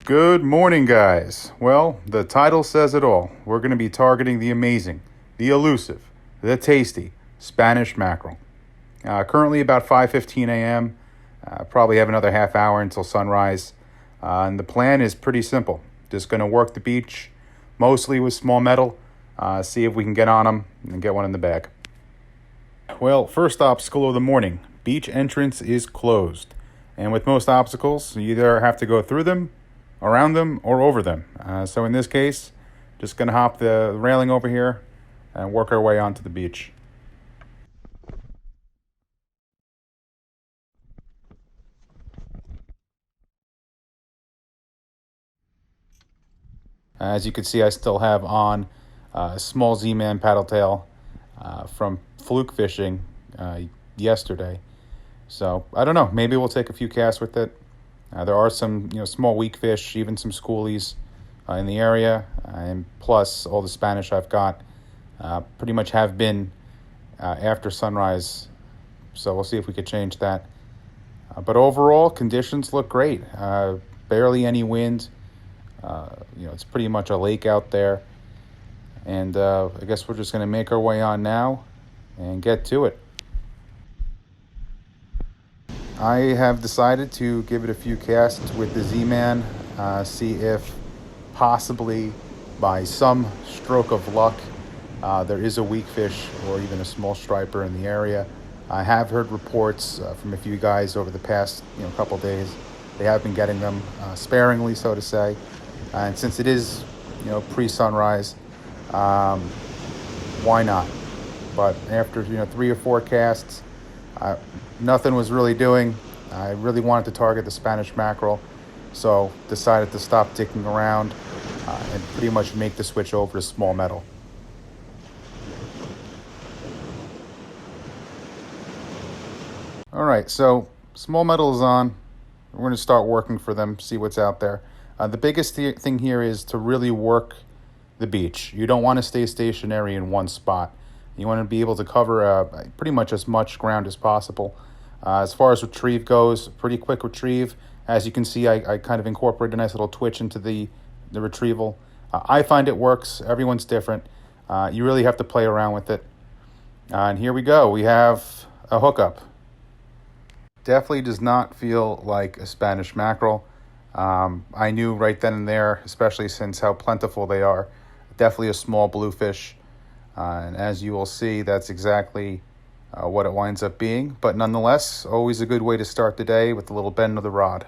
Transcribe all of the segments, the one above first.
Good morning, guys. Well, the title says it all. We're going to be targeting the amazing, the elusive, the tasty Spanish mackerel. Currently about 5:15 a.m. Probably have another half hour until sunrise. And the plan is pretty simple. Just going to work the beach, mostly with small metal, see if we can get on them and get one in the bag. Well, first obstacle of the morning. Beach entrance is closed. And with most obstacles, you either have to go through them, around them, or over them. So in this case, just going to hop the railing over here and work our way onto the beach. As you can see, I still have on a small ZMan paddle tail from fluke fishing yesterday. So I don't know, maybe we'll take a few casts with it. There are some small weak fish, even some schoolies in the area, and plus all the Spanish I've got pretty much have been after sunrise, so we'll see if we could change that. But overall, conditions look great. Barely any wind. It's pretty much a lake out there, and I guess we're just going to make our way on now and get to it. I have decided to give it a few casts with the ZMan, see if possibly by some stroke of luck there is a weak fish or even a small striper in the area. I have heard reports from a few guys over the past couple days. They have been getting them sparingly, so to say, and since it is pre-sunrise, why not? But after 3 or 4 casts, nothing was really doing. I really wanted to target the Spanish mackerel, so decided to stop dicking around and pretty much make the switch over to small metal. All right, so small metal is on. We're going to start working for them, see what's out there. The biggest thing here is to really work the beach. You don't want to stay stationary in one spot. You want to be able to cover pretty much as much ground as possible. As far as retrieve goes, pretty quick retrieve. As you can see, I kind of incorporated a nice little twitch into the retrieval. I find it works. Everyone's different. You really have to play around with it. And here we go. We have a hookup. Definitely does not feel like a Spanish mackerel. I knew right then and there, especially since how plentiful they are, definitely a small bluefish. And as you will see, that's exactly what it winds up being. But nonetheless, always a good way to start the day with a little bend of the rod.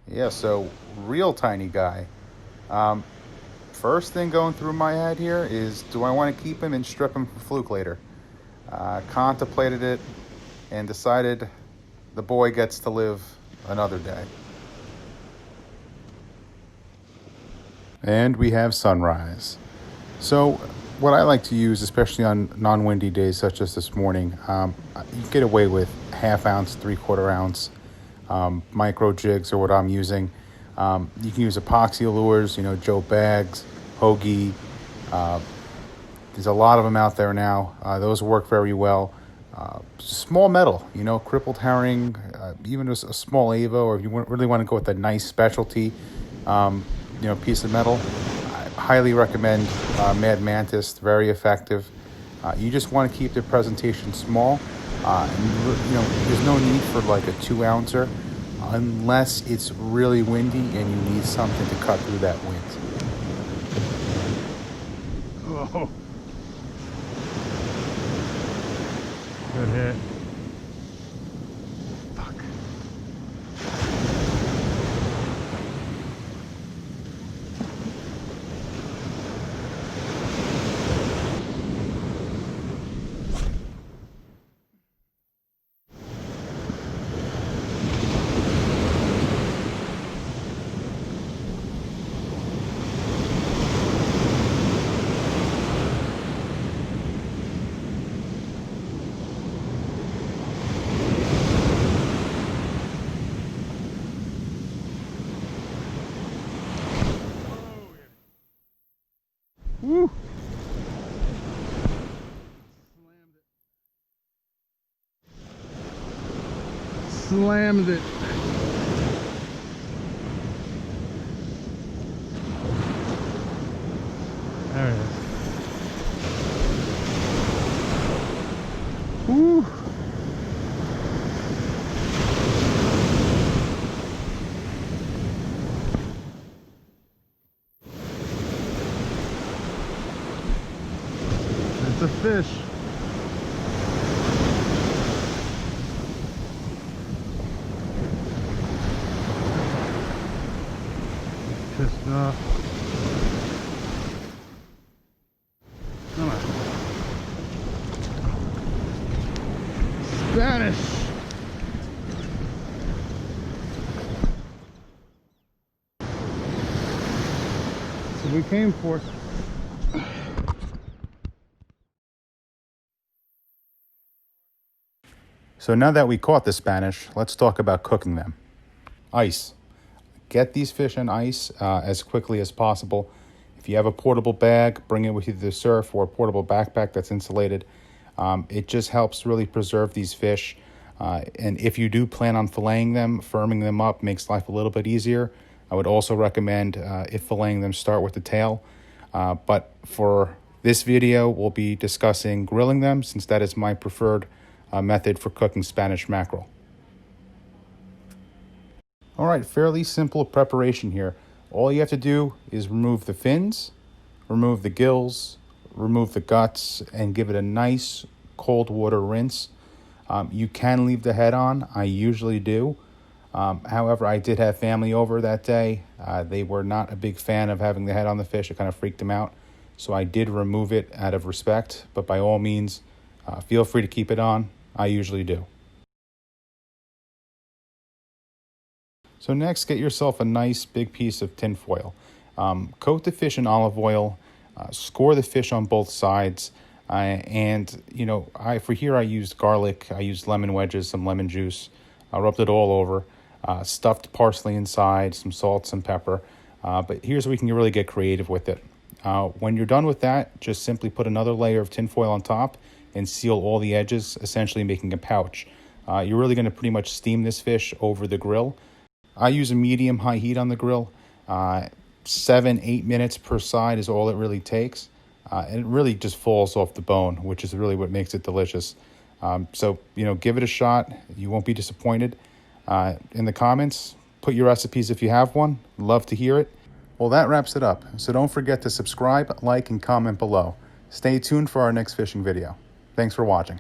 Yeah, so real tiny guy. First thing going through my head here is, do I want to keep him and strip him for fluke later? Contemplated it and decided the boy gets to live another day. And we have sunrise. So what I like to use, especially on non-windy days such as this morning, you get away with 1/2 ounce, 3/4 ounce micro jigs, or what I'm using. You can use epoxy lures, Joe bags, Hoagie. There's a lot of them out there now. Those work very well. Small metal, crippled herring, even a small Avo, or if you really want to go with a nice specialty, piece of metal. I highly recommend Madd Mantis. Very effective. You just want to keep the presentation small. There's no need for like a 2-ouncer unless it's really windy and you need something to cut through that wind. Oh. Good hit. Fuck. Woo! Slammed it. There it is. Woo! It's a fish. Pissed off. Come on. Spanish. So we came for it. So now that we caught the Spanish, let's talk about cooking them. Ice. Get these fish in ice as quickly as possible. If you have a portable bag, bring it with you to the surf, or a portable backpack that's insulated. It just helps really preserve these fish. And if you do plan on filleting them, firming them up makes life a little bit easier. I would also recommend, if filleting them, start with the tail. But for this video, we'll be discussing grilling them, since that is my preferred method for cooking Spanish mackerel. All right, fairly simple preparation here. All you have to do is remove the fins, remove the gills, remove the guts, and give it a nice cold water rinse. You can leave the head on. I usually do. However, I did have family over that day. They were not a big fan of having the head on the fish. It kind of freaked them out. So I did remove it out of respect, but by all means, feel free to keep it on. I usually do. So next, get yourself a nice big piece of tin foil. Coat the fish in olive oil, score the fish on both sides, and for here I used garlic, I used lemon wedges, some lemon juice, I rubbed it all over, stuffed parsley inside, some salt, some pepper, but here's where we can really get creative with it. When you're done with that, just simply put another layer of tin foil on top and seal all the edges, essentially making a pouch. You're really going to pretty much steam this fish over the grill. I use a medium-high heat on the grill. 7-8 minutes per side is all it really takes. And it really just falls off the bone, which is really what makes it delicious. So, give it a shot. You won't be disappointed. In the comments, put your recipes if you have one. Love to hear it. Well, that wraps it up. So don't forget to subscribe, like, and comment below. Stay tuned for our next fishing video. Thanks for watching.